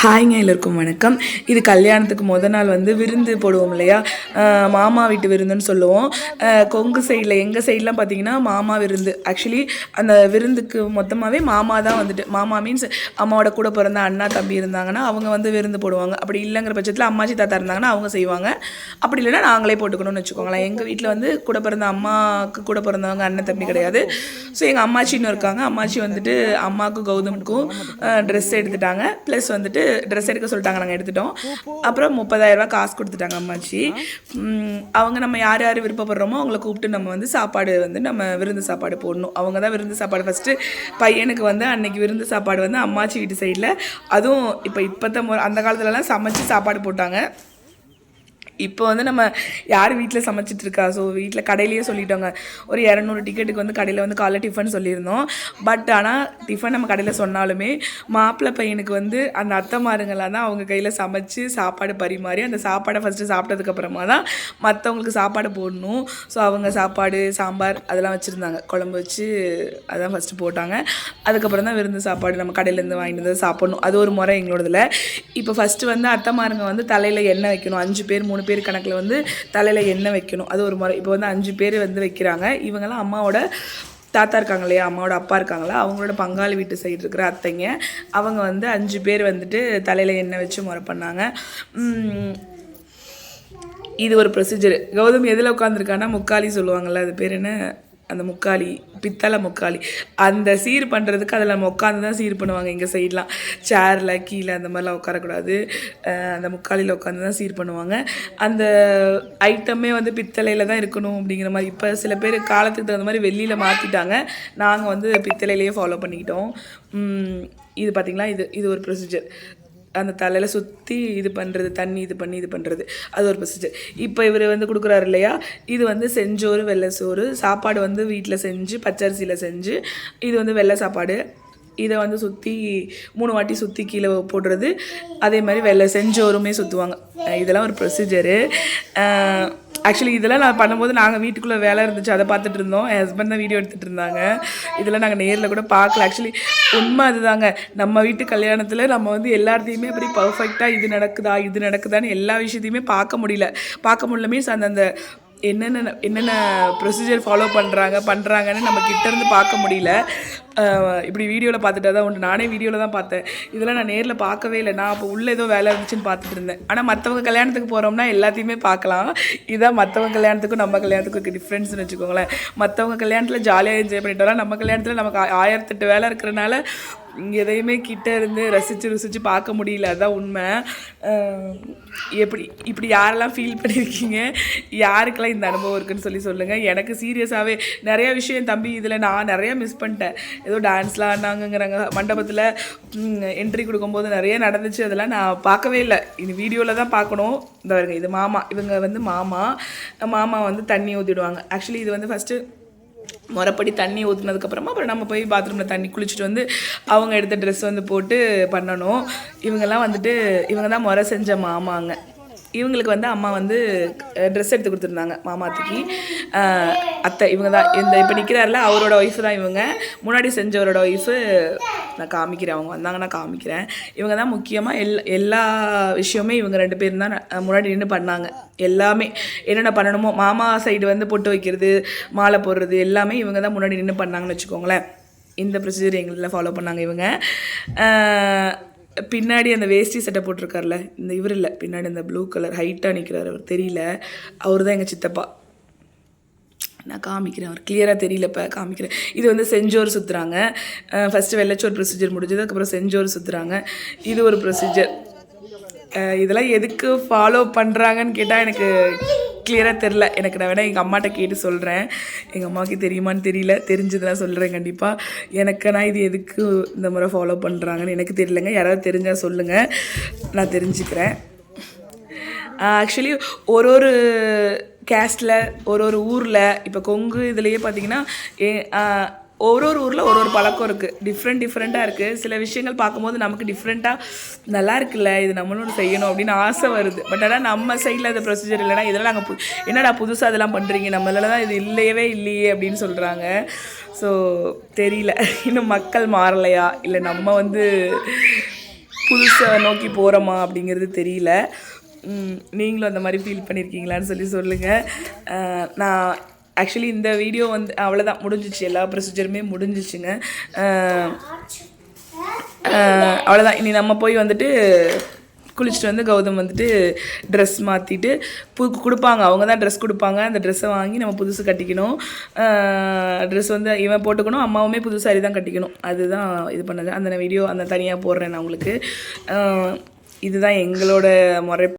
ஹாய்ங்க, எல்லோருக்கும் வணக்கம். இது கல்யாணத்துக்கு நாள் வந்து விருந்து போடுவோம் இல்லையா, மாமா வீட்டு விருந்துன்னு சொல்லுவோம். கொங்கு சைடில் எங்கள் சைட்லாம் பார்த்திங்கன்னா மாமா விருந்து. ஆக்சுவலி அந்த விருந்துக்கு மொத்தமாகவே மாமா தான் வந்துட்டு, மாமா மீன்ஸ் அம்மாவோட கூட பிறந்த அண்ணா தம்பி இருந்தாங்கன்னா அவங்க வந்து விருந்து போடுவாங்க. அப்படி இல்லைங்கிற பட்சத்தில் அம்மாச்சி தாத்தா இருந்தாங்கன்னா அவங்க செய்வாங்க. அப்படி இல்லைன்னா நாங்களே போட்டுக்கணும்னு வச்சுக்கோங்களேன். எங்கள் வீட்டில் வந்து கூட பிறந்த அம்மாவுக்கு கூட பிறந்தவங்க அண்ணன் தம்பி கிடையாது. ஸோ எங்கள் அம்மாச்சின்னு இருக்காங்க. அம்மாச்சி வந்துட்டு அம்மாவுக்கும் கௌதமுக்கும் ட்ரெஸ் எடுத்துட்டாங்க. ப்ளஸ் வந்துட்டு ட்ரெஸ் எடுக்க சொல்லிட்டாங்க, நாங்கள் எடுத்துட்டோம். அப்புறம் 30,000 ரூபா காசு கொடுத்துட்டாங்க அம்மாச்சி. அவங்க நம்ம யார் யார் விருப்பப்படுறோமோ அவங்கள கூப்பிட்டு நம்ம வந்து சாப்பாடு வந்து நம்ம விருந்து சாப்பாடு போடணும். அவங்க தான் விருந்து சாப்பாடு ஃபஸ்ட்டு பையனுக்கு வந்து அன்னைக்கு விருந்து சாப்பாடு வந்து அம்மாச்சி வீட்டு சைடில். அதுவும் இப்போத்த அந்த காலத்துலலாம் சமைச்சு சாப்பாடு போட்டாங்க. இப்போ வந்து நம்ம யார் வீட்டில் சமைச்சிட்ருக்கா? ஸோ வீட்டில் கடையிலேயே சொல்லிட்டோங்க. ஒரு 200 டிக்கெட்டுக்கு வந்து கடையில் வந்து காலைல டிஃபன் சொல்லியிருந்தோம். பட் ஆனால் டிஃபன் நம்ம கடையில் சொன்னாலுமே மாப்பிள்ளை பையனுக்கு வந்து அந்த அத்தைமாருங்களாக தான் அவங்க கையில் சமைச்சு சாப்பாடு பரிமாறி அந்த சாப்பாடை ஃபஸ்ட்டு சாப்பிட்டதுக்கப்புறமா தான் மற்றவங்களுக்கு சாப்பாடு போடணும். ஸோ அவங்க சாப்பாடு சாம்பார் அதெல்லாம் வச்சுருந்தாங்க, குழம்பு வச்சு அதான் ஃபஸ்ட்டு போட்டாங்க. அதுக்கப்புறம் தான் விருந்து சாப்பாடு நம்ம கடையிலேருந்து வாங்கிட்டு வந்து சாப்பிட்ணும். அது ஒரு முறை எங்களோடதில். இப்போ ஃபஸ்ட்டு வந்து அத்தைமாருங்க வந்து தலையில் எண்ணெய் வைக்கணும். 5 பேர் 3 பேர் கணக்கில் வந்து தலையில் எண்ணெய் வைக்கணும். அது ஒரு முறை. இப்போ வந்து 5 பேர் வந்து வைக்கிறாங்க. இவங்கெல்லாம் அம்மாவோட தாத்தா இருக்காங்க இல்லையா, அம்மாவோட அப்பா இருக்காங்களா, அவங்களோட பங்காளி வீட்டு சைடு இருக்கிற அத்தைங்க. அவங்க வந்து 5 பேர் வந்துட்டு தலையில் எண்ணெய் வச்சு முறை பண்ணாங்க. இது ஒரு ப்ரொசீஜர். கௌதம் எதில் உட்காந்துருக்கான்னா முக்காலி சொல்லுவாங்கள்ல, அது பேர் என்ன, அந்த முக்காலி, பித்தளை முக்காலி. அந்த சீர் பண்ணுறதுக்கு அதில் நம்ம உட்காந்து தான் சீர் பண்ணுவாங்க. எங்கள் சைட்லாம் சேரில் கீழே அந்த மாதிரிலாம் உட்காரக்கூடாது. அந்த முக்காலியில் உட்காந்து தான் சீர் பண்ணுவாங்க. அந்த ஐட்டமே வந்து பித்தளையில் தான் இருக்கணும் அப்படிங்கிற மாதிரி. இப்போ சில பேர் காலத்துக்கு தகுந்த மாதிரி வெள்ளியில் மாற்றிட்டாங்க. நாங்கள் வந்து பித்தளையிலேயே ஃபாலோ பண்ணிக்கிட்டோம். இது பார்த்திங்களா, இது ஒரு ப்ரொசீஜர். அந்த தலையில் சுற்றி இது பண்ணுறது, தண்ணி இது பண்ணுறது, அது ஒரு ப்ரொசீஜர். இப்போ இவர் வந்து கொடுக்குறாரு இல்லையா, இது வந்து செஞ்சோறு வெள்ளை சோறு. சாப்பாடு வந்து வீட்டில் செஞ்சு பச்சரிசியில் செஞ்சு, இது வந்து வெள்ளை சாப்பாடு. இதை வந்து சுற்றி 3 வாட்டி சுற்றி கீழே போடுறது. அதே மாதிரி வெள்ளை செஞ்சோருமே சுற்றுவாங்க. இதெல்லாம் ஒரு ப்ரொசீஜரு. ஆக்சுவலி இதெல்லாம் நான் பண்ணும்போது நாங்கள் வீட்டுக்குள்ளே வேலை இருந்துச்சு, அதை பார்த்துட்டு இருந்தோம். என் ஹஸ்பண்ட் தான் வீடியோ எடுத்துகிட்டு இருந்தாங்க. இதெல்லாம் நாங்கள் நேரில் கூட பார்க்கல. ஆக்சுவலி உண்மை அதுதாங்க. நம்ம வீட்டு கல்யாணத்தில் நம்ம வந்து எல்லாத்தையுமே அப்படி பர்ஃபெக்டாக இது நடக்குதான்னு எல்லா விஷயத்தையுமே பார்க்க முடியல மீன்ஸ் அந்த என்னென்ன ப்ரொசீஜர் ஃபாலோ பண்ணுறாங்கன்னு நம்ம கிட்டேருந்து பார்க்க முடியல. இப்படி வீடியோவில் பார்த்துட்டா தான் உண்டு. நானே வீடியோவில் தான் பார்த்தேன். இதெல்லாம் நான் நேரில் பார்க்கவே இல்லை. நான் அப்போ உள்ளே ஏதோ வேலை இருந்துச்சுன்னு பார்த்துட்டு இருந்தேன். ஆனால் மற்றவங்க கல்யாணத்துக்கு போகிறோம்னா எல்லாத்தையுமே பார்க்கலாம். இதுதான் மற்றவங்க கல்யாணத்துக்கும் நம்ம கல்யாணத்துக்கும் டிஃப்ரென்ஸ்னு வச்சுக்கோங்களேன். மற்றவங்க கல்யாணத்தில் ஜாலியாக என்ஜாய் பண்ணிட்டு வரலாம். நம்ம கல்யாணத்தில் நமக்கு 1008 வேலை இருக்கிறனால எதையுமே கிட்டே இருந்து ருசித்து பார்க்க முடியல. அதுதான் உண்மை. இப்படி யாரெல்லாம் ஃபீல் பண்ணியிருக்கீங்க, யாருக்கெல்லாம் இந்த அனுபவம் இருக்குதுன்னு சொல்லுங்கள். எனக்கு சீரியஸாகவே நிறையா விஷயம் தம்பி இதில் நான் நிறையா மிஸ் பண்ணிட்டேன். ஏதோ டான்ஸ்லாம் ஆடினாங்கங்கிறாங்க மண்டபத்தில். என்ட்ரி கொடுக்கும்போது நிறைய நடந்துச்சு. அதெல்லாம் நான் பார்க்கவே இல்லை. இது வீடியோவில் தான் பார்க்கணும். இந்த வருங்க, இது மாமா. இவங்க வந்து மாமா வந்து தண்ணி ஊற்றிடுவாங்க. ஆக்சுவலி இது வந்து ஃபஸ்ட்டு முறைப்படி தண்ணி ஊற்றுனதுக்கப்புறமா அப்புறம் நம்ம போய் பாத்ரூமில் தண்ணி குளிச்சுட்டு வந்து அவங்க எடுத்த ட்ரெஸ் வந்து போட்டு பண்ணணும். இவங்க தான் முறை செஞ்ச மாமாங்க. இவங்களுக்கு வந்து அம்மா வந்து ட்ரெஸ் எடுத்து கொடுத்துருந்தாங்க மாமாத்திக்கு. அத்தை இவங்க தான். இப்போ நிற்கிறாரில்ல அவரோட ஒய்ஃபு தான் இவங்க. முன்னாடி செஞ்சவரோட ஒய்ஃபு நான் காமிக்கிறேன், அவங்க வந்தாங்கன்னா காமிக்கிறேன். இவங்க தான் முக்கியமாக எல்லா விஷயமே இவங்க 2 பேரும் தான் முன்னாடி நின்று பண்ணாங்க. எல்லாமே என்னென்ன பண்ணணுமோ, மாமா சைடு வந்து பொட்டு வைக்கிறது, மாலை போடுறது எல்லாமே இவங்க தான் முன்னாடி நின்று பண்ணாங்கன்னு வச்சுக்கோங்களேன். இந்த ப்ரொசீஜர் எங்களில் ஃபாலோ பண்ணாங்க இவங்க. பின்னாடி அந்த வேஷ்டி சட்டை போட்டிருக்கார்ல, இந்த இவர் இல்லை, பின்னாடி அந்த ப்ளூ கலர் ஹைட்டாக நிற்கிறார், அவர் தெரியல, அவர் தான் எங்கள் சித்தப்பா. நான் காமிக்கிறேன், அவர் கிளியராக தெரியல, இப்போ காமிக்கிறேன். இது வந்து செஞ்சோறு சுற்றுறாங்க. ஃபஸ்ட்டு வெள்ளைச்சோறு ப்ரொசீஜர் முடிஞ்சது, அதுக்கப்புறம் செஞ்சோறு சுற்றுறாங்க. இது ஒரு ப்ரொசீஜர். இதெல்லாம் எதுக்கு ஃபாலோ பண்ணுறாங்கன்னு கேட்டால் எனக்கு கிளியராக தெரில. எனக்கு நான் வேணால் எங்கள் அம்மாட்ட கேட்டு சொல்கிறேன். எங்கள் அம்மாவுக்கு தெரியுமான்னு தெரியல, தெரிஞ்சதெல்லாம் சொல்கிறேன் கண்டிப்பாக. நான் இது எதுக்கு இந்த முறை ஃபாலோ பண்ணுறாங்கன்னு எனக்கு தெரியலங்க. யாராவது தெரிஞ்சால் சொல்லுங்கள், நான் தெரிஞ்சுக்கிறேன். ஆக்சுவலி ஒரு கேஸ்டில் ஒரு ஊரில் இப்போ கொங்கு இதுலேயே பார்த்திங்கன்னா ஒரு ஊரில் ஒரு பழக்கம் இருக்குது. டிஃப்ரெண்ட்டாக இருக்குது. சில விஷயங்கள் பார்க்கும்போது நமக்கு டிஃப்ரெண்ட்டாக நல்லா இருக்குல்ல, இது நம்மளும் செய்யணும் அப்படின்னு ஆசை வருது. பட் ஆனால் நம்ம சைடில் அந்த ப்ரொசீஜர் இல்லைனா இதெல்லாம் நாங்கள் என்னடா புதுசாக அதெல்லாம் பண்ணுறீங்க, நம்மளால தான் இது இல்லையே அப்படின்னு சொல்கிறாங்க. ஸோ தெரியல, இன்னும் மக்கள் மாறலையா இல்லை நம்ம வந்து புதுசை நோக்கி போகிறோமா அப்படிங்கிறது தெரியல. நீங்களும் அந்த மாதிரி ஃபீல் பண்ணியிருக்கீங்களான்னு சொல்லி சொல்லுங்கள். நான் ஆக்சுவலி இந்த வீடியோ வந்து அவ்வளோதான், முடிஞ்சிச்சு. எல்லா ப்ரொசீஜருமே முடிஞ்சிச்சுங்க. அவ்வளோதான். இனி நம்ம போய் வந்துட்டு குளிச்சுட்டு வந்து கௌதம் வந்துட்டு ட்ரெஸ் மாற்றிட்டு கொடுப்பாங்க. அவங்க தான் ட்ரெஸ் கொடுப்பாங்க. அந்த ட்ரெஸ்ஸை வாங்கி நம்ம புதுசு கட்டிக்கணும். ட்ரெஸ் வந்து இவன் போட்டுக்கணும், அம்மாவுமே புது சாரி தான் கட்டிக்கணும். அதுதான் இது பண்ணது. அந்த வீடியோ அந்த தனியாக போடுறேன் நான் உங்களுக்கு. இதுதான் எங்களோட முறை.